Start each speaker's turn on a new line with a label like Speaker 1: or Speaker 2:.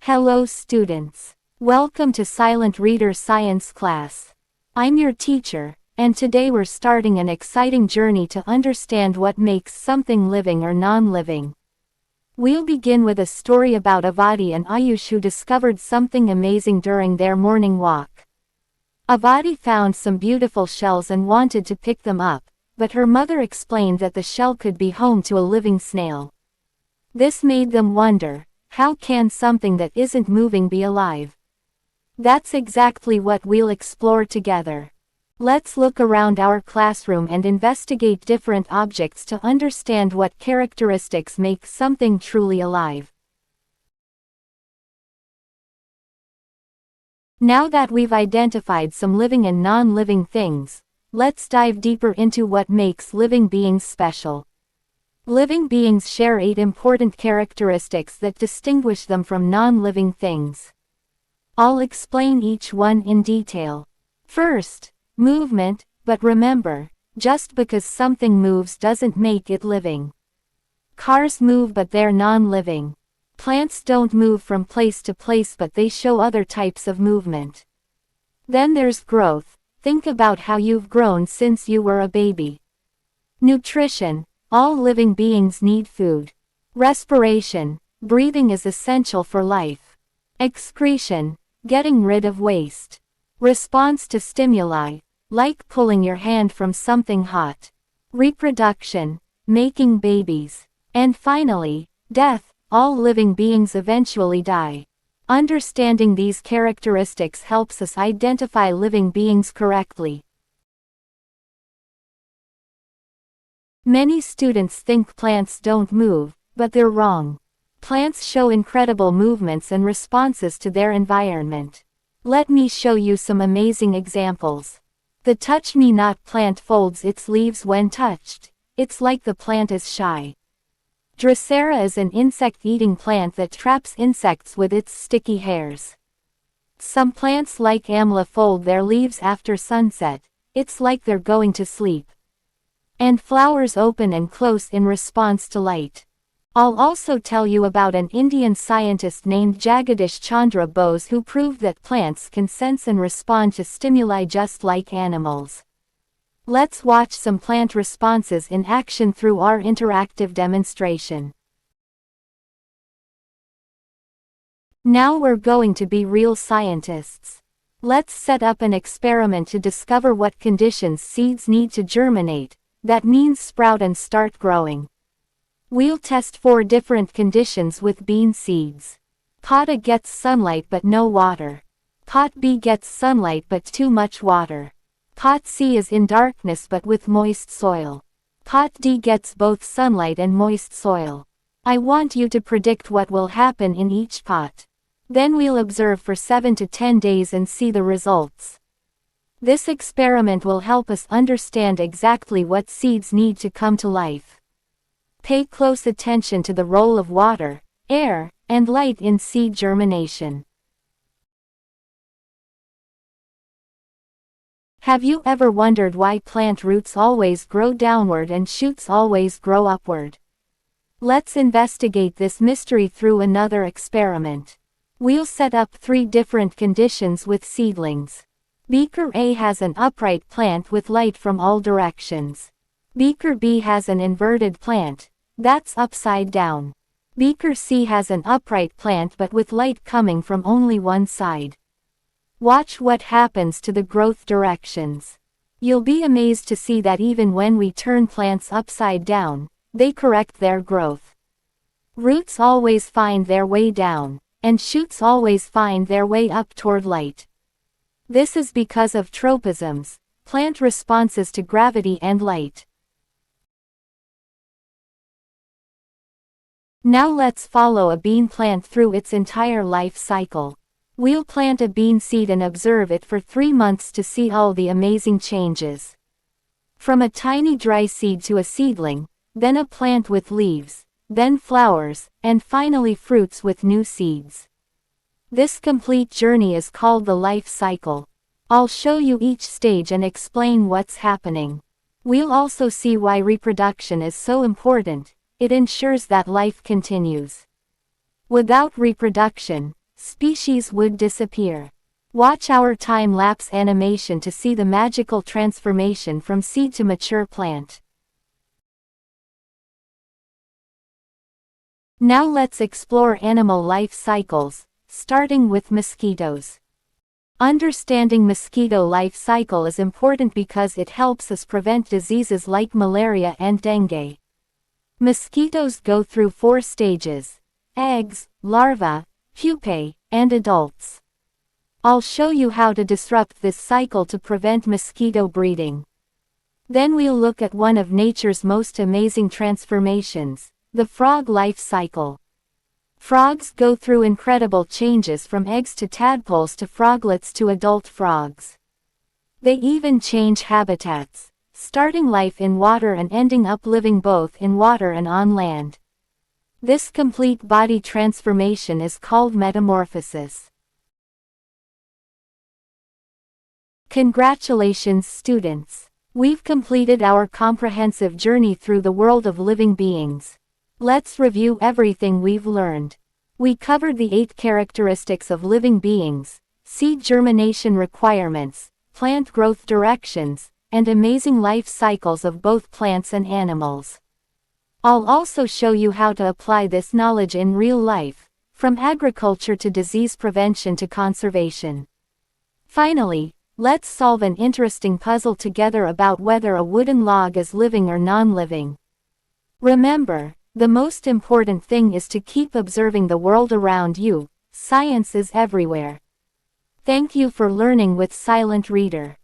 Speaker 1: Hello students. Welcome to SilentReader science class. I'm your teacher, and today we're starting an exciting journey to understand what makes something living or non-living. We'll begin with a story about Avadi and Ayush who discovered something amazing during their morning walk. Avadi found some beautiful shells and wanted to pick them up, but her mother explained that the shell could be home to a living snail. This made them wonder, how can something that isn't moving be alive? That's exactly what we'll explore together. Let's look around our classroom and investigate different objects to understand what characteristics make something truly alive. Now that we've identified some living and non-living things, let's dive deeper into what makes living beings special. Living beings share 8 important characteristics that distinguish them from non-living things. I'll explain each one in detail. First, movement, but remember, just because something moves doesn't make it living. Cars move but they're non-living. Plants don't move from place to place but they show other types of movement. Then there's growth. Think about how you've grown since you were a baby. Nutrition. All living beings need food. Respiration. Breathing is essential for life. Excretion. Getting rid of waste. Response to stimuli, like pulling your hand from something hot. Reproduction. Making babies. And finally, death. All living beings eventually die. Understanding these characteristics helps us identify living beings correctly. Many students think plants don't move, but they're wrong. Plants show incredible movements and responses to their environment. Let me show you some amazing examples. The touch-me-not plant folds its leaves when touched. It's like the plant is shy. Drosera is an insect-eating plant that traps insects with its sticky hairs. Some plants like amla fold their leaves after sunset. It's like they're going to sleep. And flowers open and close in response to light. I'll also tell you about an Indian scientist named Jagadish Chandra Bose who proved that plants can sense and respond to stimuli just like animals. Let's watch some plant responses in action through our interactive demonstration. Now we're going to be real scientists. Let's set up an experiment to discover what conditions seeds need to germinate. That means sprout and start growing. We'll test 4 different conditions with bean seeds. Pot A gets sunlight but no water. Pot B gets sunlight but too much water. Pot C is in darkness but with moist soil. Pot D gets both sunlight and moist soil. I want you to predict what will happen in each pot. Then we'll observe for 7 to 10 days and see the results. This experiment will help us understand exactly what seeds need to come to life. Pay close attention to the role of water, air, and light in seed germination. Have you ever wondered why plant roots always grow downward and shoots always grow upward? Let's investigate this mystery through another experiment. We'll set up 3 different conditions with seedlings. Beaker A has an upright plant with light from all directions. Beaker B has an inverted plant, that's upside down. Beaker C has an upright plant but with light coming from only one side. Watch what happens to the growth directions. You'll be amazed to see that even when we turn plants upside down, they correct their growth. Roots always find their way down, and shoots always find their way up toward light. This is because of tropisms, plant responses to gravity and light. Now let's follow a bean plant through its entire life cycle. We'll plant a bean seed and observe it for 3 months to see all the amazing changes. From a tiny dry seed to a seedling, then a plant with leaves, then flowers, and finally fruits with new seeds. This complete journey is called the life cycle. I'll show you each stage and explain what's happening. We'll also see why reproduction is so important. It ensures that life continues. Without reproduction, species would disappear. Watch our time-lapse animation to see the magical transformation from seed to mature plant. Now let's explore animal life cycles, starting with mosquitoes. Understanding mosquito life cycle is important because it helps us prevent diseases like malaria and dengue. Mosquitoes go through 4 stages: eggs, larvae, pupae, and adults. I'll show you how to disrupt this cycle to prevent mosquito breeding. Then we'll look at one of nature's most amazing transformations, the frog life cycle. Frogs go through incredible changes from eggs to tadpoles to froglets to adult frogs. They even change habitats, starting life in water and ending up living both in water and on land. This complete body transformation is called metamorphosis. Congratulations, students! We've completed our comprehensive journey through the world of living beings. Let's review everything we've learned. We covered the 8 characteristics of living beings, seed germination requirements, plant growth directions, and amazing life cycles of both plants and animals. I'll also show you how to apply this knowledge in real life, from agriculture to disease prevention to conservation. Finally, let's solve an interesting puzzle together about whether a wooden log is living or non-living. Remember, the most important thing is to keep observing the world around you. Science is everywhere. Thank you for learning with SilentReader.